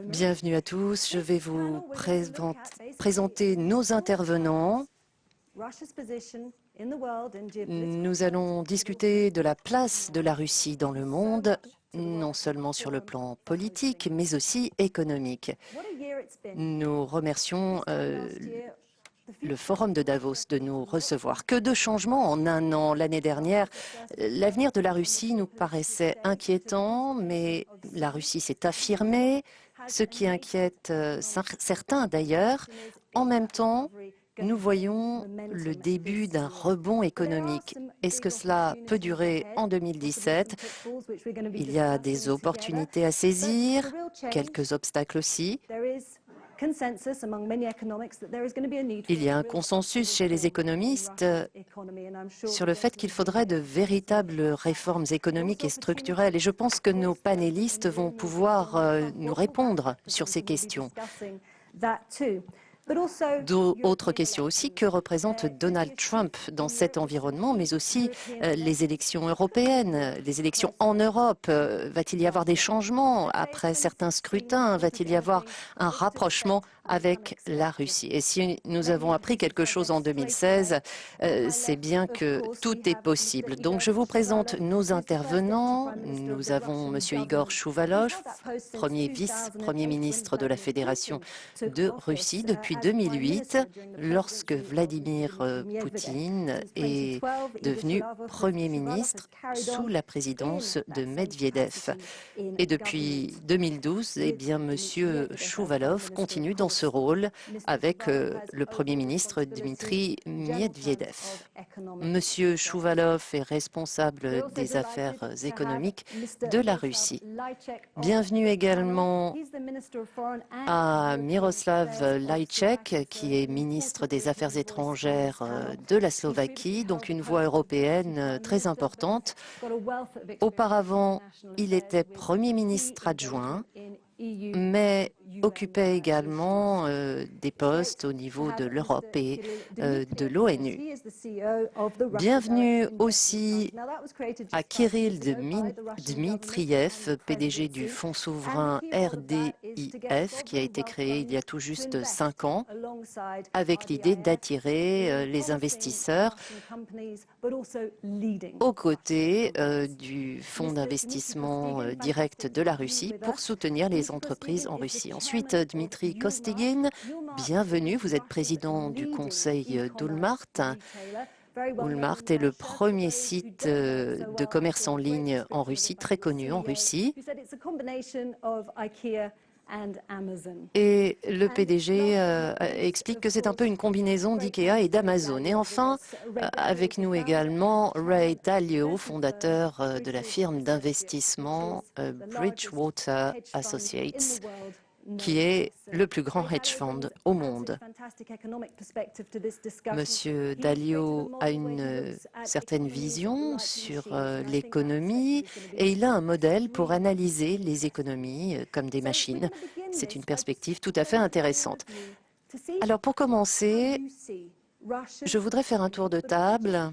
Bienvenue à tous. Je vais vous présenter nos intervenants. Nous allons discuter de la place de la Russie dans le monde, non seulement sur le plan politique, mais aussi économique. Nous remercions le Forum de Davos de nous recevoir. Que de changements en un an. L'année dernière, l'avenir de la Russie nous paraissait inquiétant, mais la Russie s'est affirmée, ce qui inquiète certains d'ailleurs. En même temps, nous voyons le début d'un rebond économique. Est-ce que cela peut durer en 2017? Il y a des opportunités à saisir, quelques obstacles aussi. Il y a un consensus chez les économistes sur le fait qu'il faudrait de véritables réformes économiques et structurelles. Et je pense que nos panélistes vont pouvoir nous répondre sur ces questions. D'autres questions aussi, que représente Donald Trump dans cet environnement, mais aussi les élections européennes, les élections en Europe. Va-t-il y avoir des changements après certains scrutins? Va-t-il y avoir un rapprochement avec la Russie? Et si nous avons appris quelque chose en 2016, c'est bien que tout est possible. Donc je vous présente nos intervenants. Nous avons M. Igor Chouvalov, vice-premier ministre de la Fédération de Russie depuis 2008, lorsque Vladimir Poutine est devenu Premier ministre sous la présidence de Medvedev. Et depuis 2012, eh bien, M. Chouvalov continue dans ce rôle avec le Premier ministre Dmitri Medvedev. M. Chouvalov est responsable des affaires économiques de la Russie. Bienvenue également à Miroslav Lajčák, qui est ministre des Affaires étrangères de la Slovaquie, donc une voix européenne très importante. Auparavant, il était Premier ministre adjoint, mais occupait également des postes au niveau de l'Europe et de l'ONU. Bienvenue aussi à Kirill Dmitriev, PDG du fonds souverain RDIF, qui a été créé il y a tout juste 5 ans, avec l'idée d'attirer les investisseurs aux côtés du fonds d'investissement direct de la Russie pour soutenir les entreprises en Russie. Ensuite, Dmitri Kostegin, bienvenue. Vous êtes président du conseil d'Ulmart. Ulmart est le premier site de commerce en ligne en Russie, très connu en Russie. Et le PDG explique que c'est un peu une combinaison d'IKEA et d'Amazon. Et enfin, avec nous également, Ray Dalio, fondateur de la firme d'investissement Bridgewater Associates, qui est le plus grand hedge fund au monde. Monsieur Dalio a une certaine vision sur l'économie et il a un modèle pour analyser les économies comme des machines. C'est une perspective tout à fait intéressante. Alors pour commencer, je voudrais faire un tour de table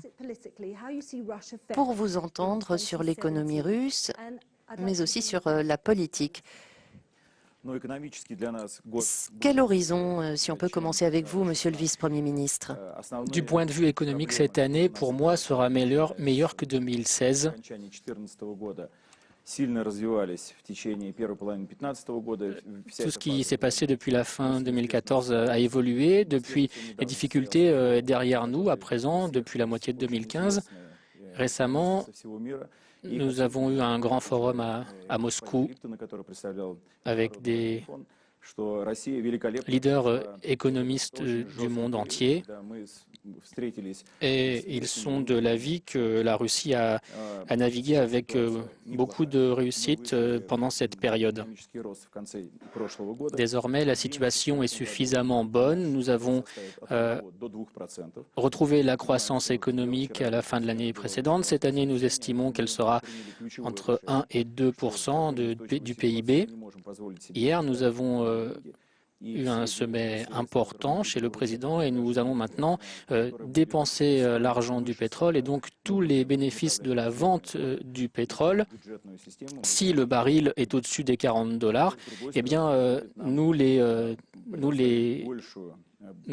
pour vous entendre sur l'économie russe, mais aussi sur la politique. Quel horizon, si on peut commencer avec vous, Monsieur le Vice-Premier ministre? Du point de vue économique, cette année, pour moi, sera meilleure que 2016. Tout ce qui s'est passé depuis la fin 2014 a évolué. Depuis, les difficultés derrière nous, à présent, depuis la moitié de 2015. Récemment, nous avons eu un grand forum à Moscou avec des leaders économistes du monde entier. Et ils sont de l'avis que la Russie a navigué avec beaucoup de réussite pendant cette période. Désormais, la situation est suffisamment bonne. Nous avons retrouvé la croissance économique à la fin de l'année précédente. Cette année, nous estimons qu'elle sera entre 1 et 2% du PIB. Hier, nous avons eu un sommet important chez le président et nous allons maintenant dépenser l'argent du pétrole et donc tous les bénéfices de la vente du pétrole, si le baril est au-dessus des $40, eh bien nous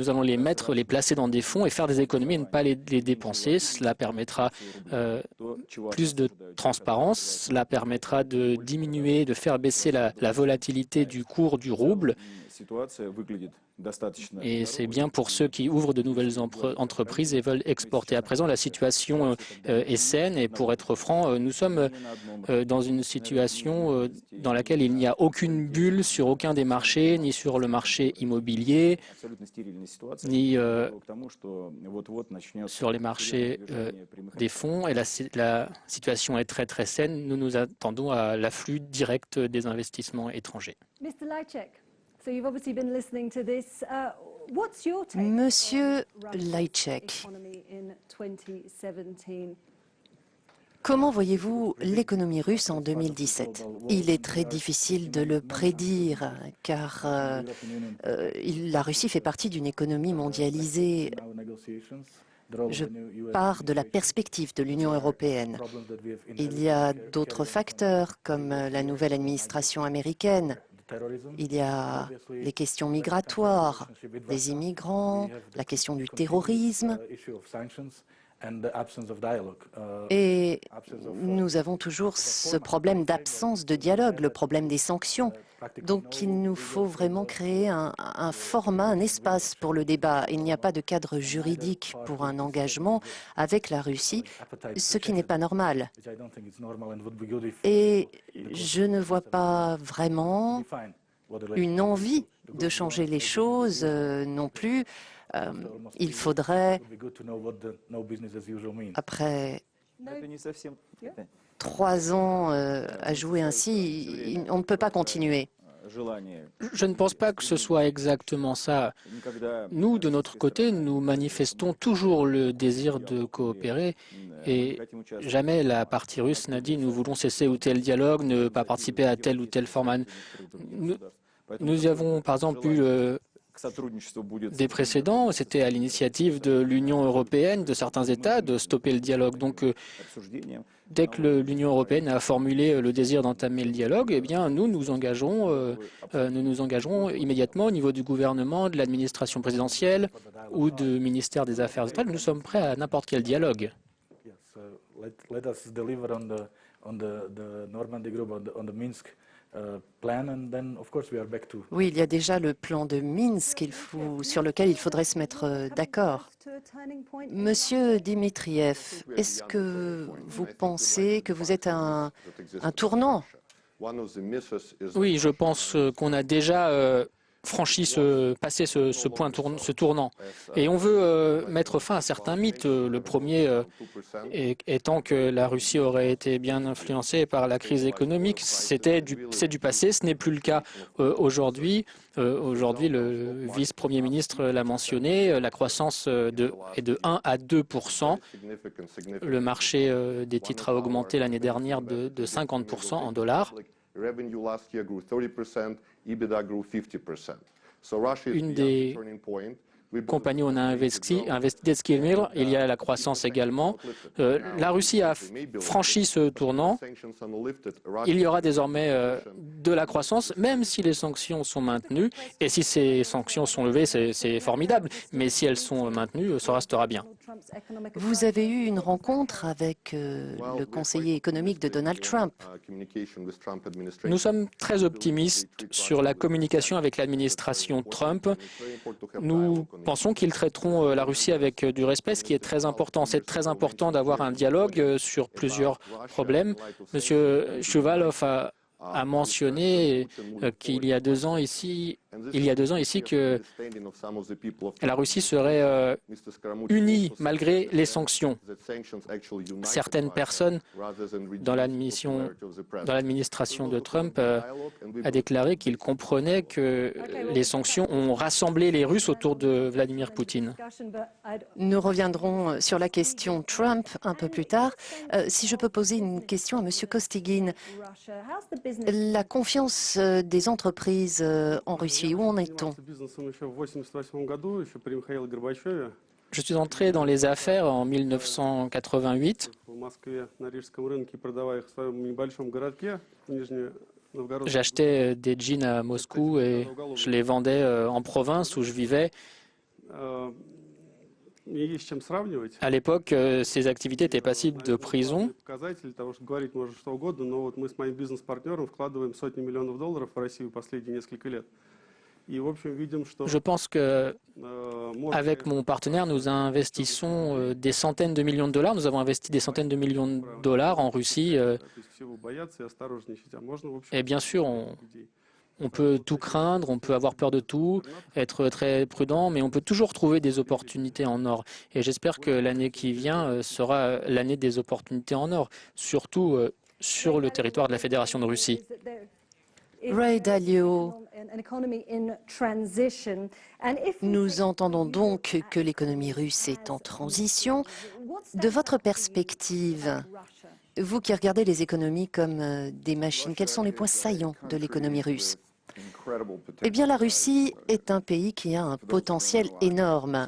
allons les placer dans des fonds et faire des économies et ne pas les dépenser. Cela permettra plus de transparence, cela permettra de diminuer, de faire baisser la volatilité du cours du rouble. Et c'est bien pour ceux qui ouvrent de nouvelles entreprises et veulent exporter. À présent, la situation est saine et pour être franc, nous sommes dans une situation dans laquelle il n'y a aucune bulle sur aucun des marchés, ni sur le marché immobilier, ni sur les marchés des fonds. Et la situation est très très saine. Nous nous attendons à l'afflux direct des investissements étrangers. Monsieur Lajčák, comment voyez-vous l'économie russe en 2017? Il est très difficile de le prédire car la Russie fait partie d'une économie mondialisée. Je pars de la perspective de l'Union européenne. Il y a d'autres facteurs comme la nouvelle administration américaine. Il y a les questions migratoires, les immigrants, la question du terrorisme. Et nous avons toujours ce problème d'absence de dialogue, le problème des sanctions. Donc il nous faut vraiment créer un format, un espace pour le débat. Il n'y a pas de cadre juridique pour un engagement avec la Russie, ce qui n'est pas normal. Et je ne vois pas vraiment une envie de changer les choses non plus. Il faudrait, après 3 ans à jouer ainsi, on ne peut pas continuer. Je ne pense pas que ce soit exactement ça. Nous, de notre côté, nous manifestons toujours le désir de coopérer et jamais la partie russe n'a dit nous voulons cesser ou tel dialogue, ne pas participer à tel ou tel format. Nous avons par exemple eu des précédents, c'était à l'initiative de l'Union européenne, de certains États, de stopper le dialogue. Donc, dès que l'Union européenne a formulé le désir d'entamer le dialogue, eh bien, nous nous engagerons immédiatement au niveau du gouvernement, de l'administration présidentielle ou du ministère des Affaires étrangères. Nous sommes prêts à n'importe quel dialogue. Oui, il y a déjà le plan de Minsk sur lequel il faudrait se mettre d'accord. Monsieur Dmitriev, est-ce que vous pensez que vous êtes à un tournant? Oui, je pense qu'on a déjà passé ce tournant. Et on veut mettre fin à certains mythes. Le premier étant que la Russie aurait été bien influencée par la crise économique. C'est du passé, ce n'est plus le cas aujourd'hui. Aujourd'hui, le vice-premier ministre l'a mentionné, la croissance est de 1 à 2%. Le marché des titres a augmenté l'année dernière de 50% en dollars. Une des compagnies où on a investi Deskilmir, il y a la croissance également. La Russie a franchi ce tournant. Il y aura désormais de la croissance, même si les sanctions sont maintenues. Et si ces sanctions sont levées, c'est formidable. Mais si elles sont maintenues, ça restera bien. Vous avez eu une rencontre avec le conseiller économique de Donald Trump. Nous sommes très optimistes sur la communication avec l'administration Trump. Nous pensons qu'ils traiteront la Russie avec du respect, ce qui est très important. C'est très important d'avoir un dialogue sur plusieurs problèmes. Monsieur Shuvalov a mentionné qu'il y a 2 ans ici, que la Russie serait unie malgré les sanctions. Certaines personnes dans l'administration de Trump a déclaré qu'ils comprenaient que les sanctions ont rassemblé les Russes autour de Vladimir Poutine. Nous reviendrons sur la question Trump un peu plus tard. Si je peux poser une question à Monsieur Kostigin, la confiance des entreprises en Russie, Russie? Où en est-on? Je suis entré dans les affaires en 1988. J'achetais des jeans à Moscou et je les vendais en province où je vivais. À l'époque, ces activités étaient passibles de prison. Je pense que avec mon partenaire, nous investissons des centaines de millions de dollars. Nous avons investi des centaines de millions de dollars en Russie. Et bien sûr, on peut tout craindre, on peut avoir peur de tout, être très prudent, mais on peut toujours trouver des opportunités en or. Et j'espère que l'année qui vient sera l'année des opportunités en or, surtout sur le territoire de la Fédération de Russie. Ray Dalio, nous entendons donc que l'économie russe est en transition. De votre perspective, vous qui regardez les économies comme des machines, quels sont les points saillants de l'économie russe? Eh bien, la Russie est un pays qui a un potentiel énorme.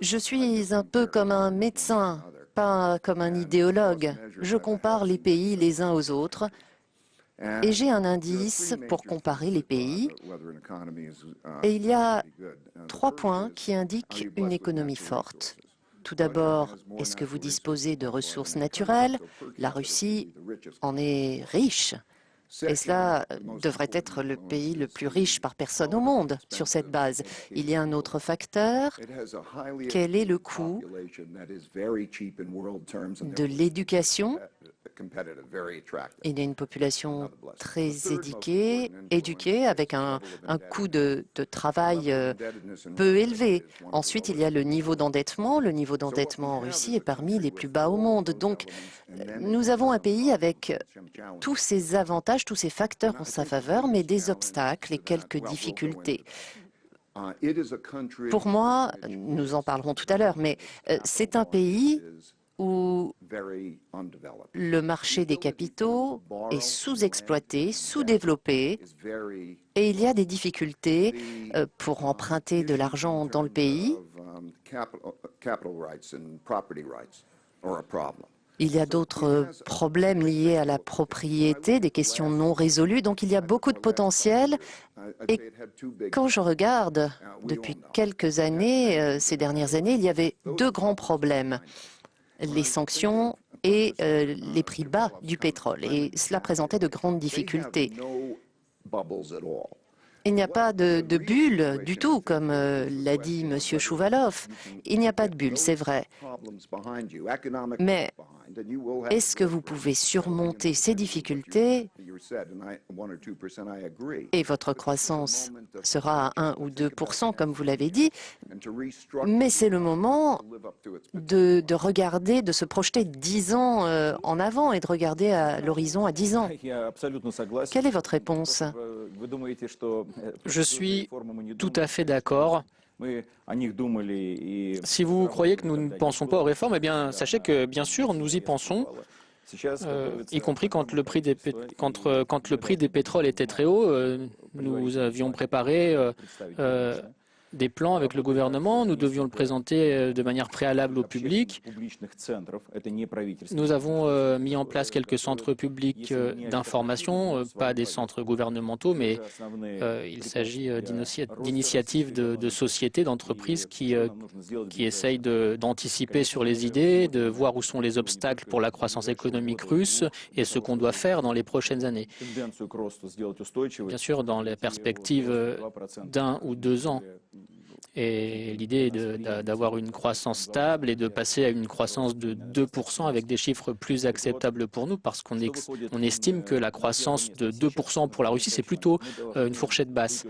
Je suis un peu comme un médecin, pas comme un idéologue. Je compare les pays les uns aux autres et j'ai un indice pour comparer les pays. Et il y a 3 points qui indiquent une économie forte. Tout d'abord, est-ce que vous disposez de ressources naturelles? La Russie en est riche. Et cela devrait être le pays le plus riche par personne au monde sur cette base. Il y a un autre facteur. Quel est le coût de l'éducation? Il y a une population très éduquée avec un coût de travail peu élevé. Ensuite, il y a le niveau d'endettement. Le niveau d'endettement en Russie est parmi les plus bas au monde. Donc, nous avons un pays avec tous ces avantages, tous ces facteurs en sa faveur, mais des obstacles et quelques difficultés. Pour moi, nous en parlerons tout à l'heure, mais c'est un pays où le marché des capitaux est sous-exploité, sous-développé, et il y a des difficultés pour emprunter de l'argent dans le pays. Il y a d'autres problèmes liés à la propriété, des questions non résolues, donc il y a beaucoup de potentiel. Et quand je regarde, depuis quelques années, ces dernières années, il y avait 2 grands problèmes: les sanctions et les prix bas du pétrole. Et cela présentait de grandes difficultés. Il n'y a pas de bulle du tout, comme l'a dit M. Chouvalov. Il n'y a pas de bulle, c'est vrai. Mais est-ce que vous pouvez surmonter ces difficultés et votre croissance sera à 1 ou 2%, comme vous l'avez dit, mais c'est le moment de regarder, de se projeter 10 ans en avant et de regarder à l'horizon à 10 ans. Quelle est votre réponse? Je suis tout à fait d'accord. Si vous croyez que nous ne pensons pas aux réformes, eh bien, sachez que, bien sûr, nous y pensons, y compris quand le prix des pétroles était très haut. Nous avions préparé des plans avec le gouvernement. Nous devions le présenter de manière préalable au public. Nous avons mis en place quelques centres publics d'information, pas des centres gouvernementaux, mais il s'agit d'initiatives de sociétés, d'entreprises qui essayent d'anticiper sur les idées, de voir où sont les obstacles pour la croissance économique russe et ce qu'on doit faire dans les prochaines années. Bien sûr, dans les perspectives d'1 ou 2 ans. Et l'idée est d'avoir une croissance stable et de passer à une croissance de 2% avec des chiffres plus acceptables pour nous, parce qu'on estime que la croissance de 2% pour la Russie, c'est plutôt une fourchette basse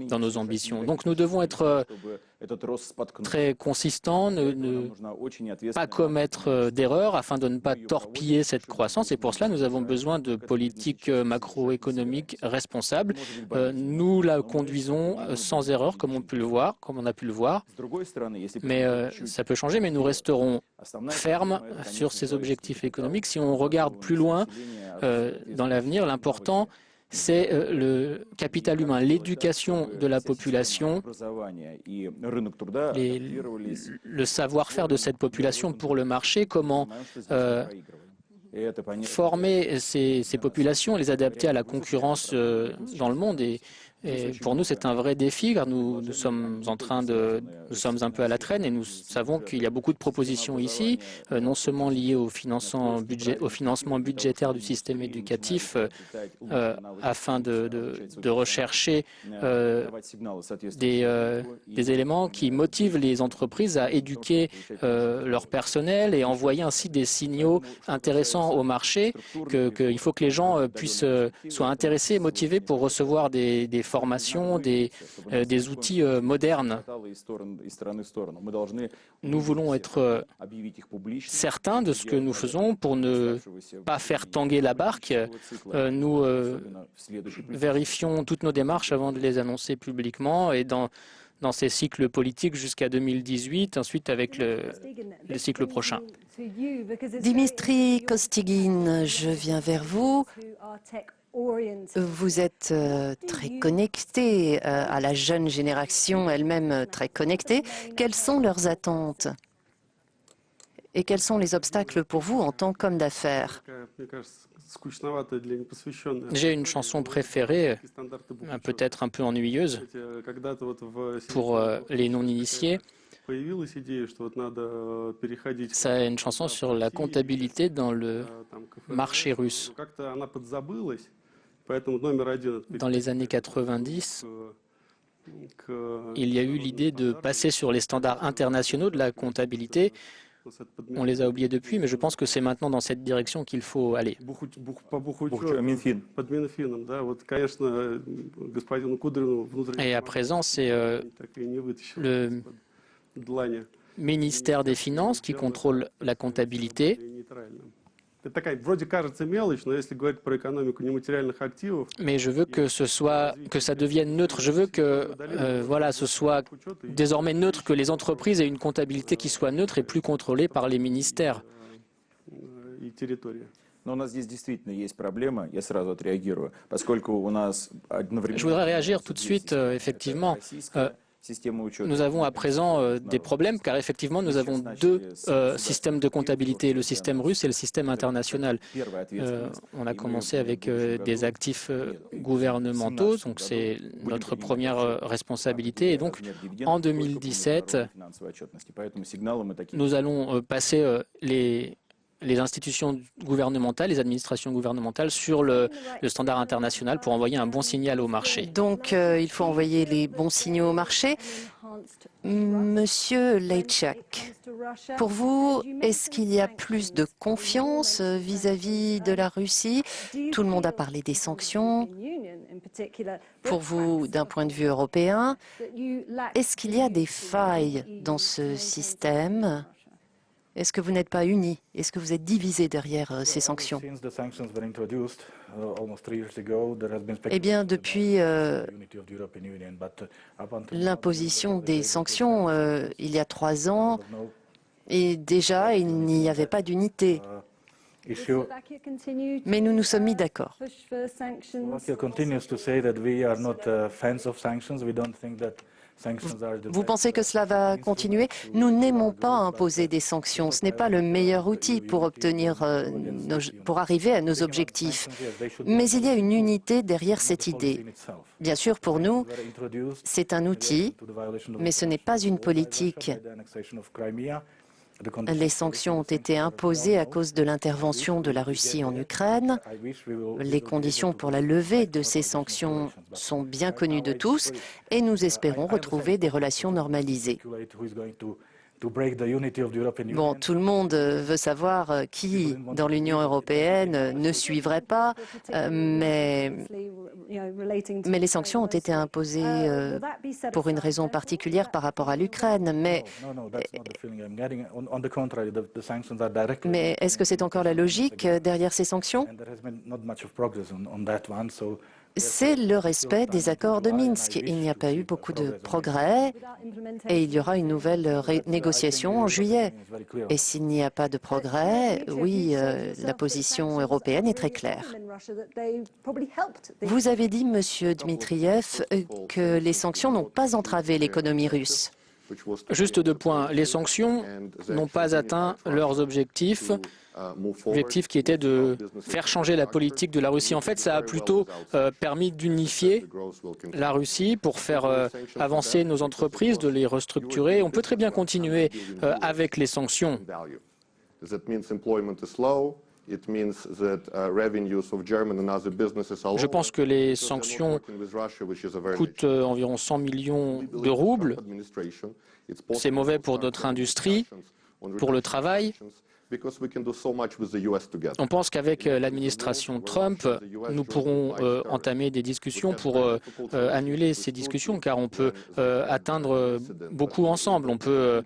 dans nos ambitions. Donc nous devons être très consistants, ne pas commettre d'erreurs afin de ne pas torpiller cette croissance. Et pour cela, nous avons besoin de politiques macroéconomiques responsables. Nous la conduisons sans erreur, comme on peut le voir, comme on a pu le voir. Mais ça peut changer, mais nous resterons fermes sur ces objectifs économiques. Si on regarde plus loin dans l'avenir, l'important, c'est le capital humain, l'éducation de la population, le savoir-faire de cette population pour le marché, comment former ces populations, les adapter à la concurrence dans le monde. Et pour nous, c'est un vrai défi, car nous sommes un peu à la traîne et nous savons qu'il y a beaucoup de propositions ici, non seulement liées au financement budgétaire du système éducatif, afin de rechercher des éléments qui motivent les entreprises à éduquer leur personnel et envoyer ainsi des signaux intéressants au marché, qu'il faut que les gens soient intéressés et motivés pour recevoir des formations, des outils modernes. Nous voulons être certains de ce que nous faisons pour ne pas faire tanguer la barque. Nous vérifions toutes nos démarches avant de les annoncer publiquement et dans ces cycles politiques jusqu'à 2018, ensuite avec le cycle prochain. Dimitri Kostigin, je viens vers vous. Vous êtes très connecté à la jeune génération, elle-même très connectée. Quelles sont leurs attentes? Et quels sont les obstacles pour vous en tant qu'homme d'affaires? J'ai une chanson préférée, peut-être un peu ennuyeuse pour les non-initiés. C'est une chanson sur la comptabilité dans le marché russe. Dans les années 90, il y a eu l'idée de passer sur les standards internationaux de la comptabilité. On les a oubliés depuis, mais je pense que c'est maintenant dans cette direction qu'il faut aller. Et à présent, c'est le ministère des Finances qui contrôle la comptabilité. Mais je veux que ça devienne neutre. Je veux que ce soit désormais neutre, que les entreprises aient une comptabilité qui soit neutre et plus contrôlée par les ministères. Je voudrais réagir tout de suite, effectivement. Nous avons à présent des problèmes car effectivement nous avons deux systèmes de comptabilité, le système russe et le système international. On a commencé avec des actifs gouvernementaux, donc c'est notre première responsabilité. Et donc en 2017, nous allons passer les institutions gouvernementales, les administrations gouvernementales sur le standard international pour envoyer un bon signal au marché. Donc, il faut envoyer les bons signaux au marché. Monsieur Lejčák, pour vous, est-ce qu'il y a plus de confiance vis-à-vis de la Russie? Tout le monde a parlé des sanctions. Pour vous, d'un point de vue européen, est-ce qu'il y a des failles dans ce système? Est-ce que vous n'êtes pas unis? Est-ce que vous êtes divisés derrière ces sanctions? Eh bien, depuis l'imposition des sanctions il y a 3 ans, et déjà, il n'y avait pas d'unité. Mais nous nous sommes mis d'accord. Vous pensez que cela va continuer? Nous n'aimons pas imposer des sanctions. Ce n'est pas le meilleur outil pour arriver à nos objectifs. Mais il y a une unité derrière cette idée. Bien sûr, pour nous, c'est un outil, mais ce n'est pas une politique. Les sanctions ont été imposées à cause de l'intervention de la Russie en Ukraine. Les conditions pour la levée de ces sanctions sont bien connues de tous et nous espérons retrouver des relations normalisées. Bon, tout le monde veut savoir qui, dans l'Union européenne, ne suivrait pas, mais les sanctions ont été imposées pour une raison particulière par rapport à l'Ukraine. Mais est-ce que c'est encore la logique derrière ces sanctions? c'est le respect des accords de Minsk. Il n'y a pas eu beaucoup de progrès et il y aura une nouvelle négociation en juillet. Et s'il n'y a pas de progrès, oui, la position européenne est très claire. Vous avez dit, Monsieur Dmitriev, que les sanctions n'ont pas entravé l'économie russe. Juste 2 points. Les sanctions n'ont pas atteint leurs objectifs qui était de faire changer la politique de la Russie. En fait, ça a plutôt permis d'unifier la Russie pour faire avancer nos entreprises, de les restructurer. On peut très bien continuer avec les sanctions. Je pense que les sanctions coûtent environ 100 millions de roubles. C'est mauvais pour notre industrie, pour le travail. On pense qu'avec l'administration Trump, nous pourrons entamer des discussions pour annuler ces discussions, car on peut atteindre beaucoup ensemble. On peut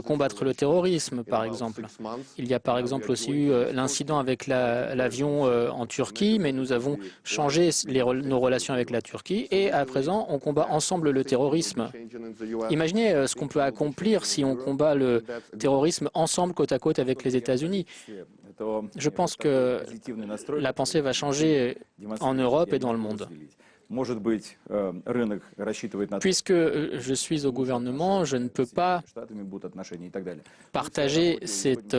combattre le terrorisme, par exemple. Il y a par exemple aussi eu l'incident avec l'avion en Turquie, mais nous avons changé nos relations avec la Turquie et à présent, on combat ensemble le terrorisme. Imaginez ce qu'on peut accomplir si on combat le terrorisme ensemble, côte à côte avec les États-Unis. Je pense que la pensée va changer en Europe et dans le monde. Puisque je suis au gouvernement, je ne peux pas partager cette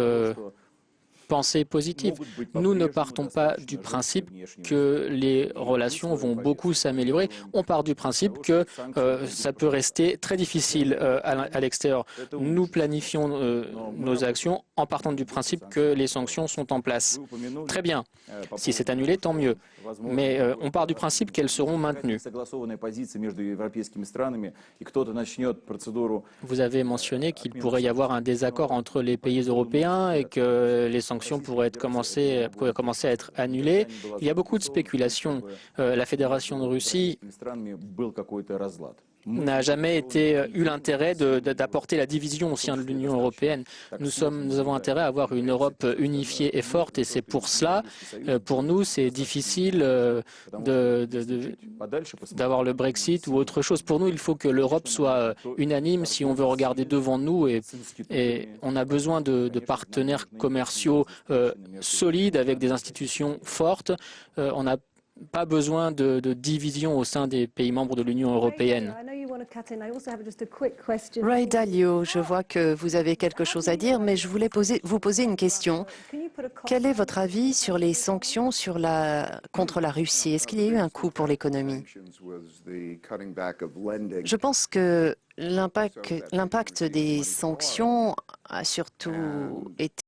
pensée positive. Nous ne partons pas du principe que les relations vont beaucoup s'améliorer. On part du principe que ça peut rester très difficile à l'extérieur. Nous planifions nos actions en partant du principe que les sanctions sont en place. Très bien. Si c'est annulé, tant mieux. Mais on part du principe qu'elles seront maintenues. Vous avez mentionné qu'il pourrait y avoir un désaccord entre les pays européens et que les sanctions pourraient commencer à être annulées. Il y a beaucoup de spéculations. La Fédération de Russie n'a jamais eu l'intérêt d'apporter la division au sein de l'Union européenne. Nous avons intérêt à avoir une Europe unifiée et forte et c'est pour cela, pour nous, c'est difficile d'avoir le Brexit ou autre chose. Pour nous, il faut que l'Europe soit unanime si on veut regarder devant nous et on a besoin de partenaires commerciaux solides avec des institutions fortes. On n'a pas besoin de division au sein des pays membres de l'Union européenne. Ray Dalio, je vois que vous avez quelque chose à dire, mais je voulais vous poser une question. Quel est votre avis sur les sanctions contre la Russie? Est-ce qu'il y a eu un coût pour l'économie? Je pense que l'impact des sanctions a surtout été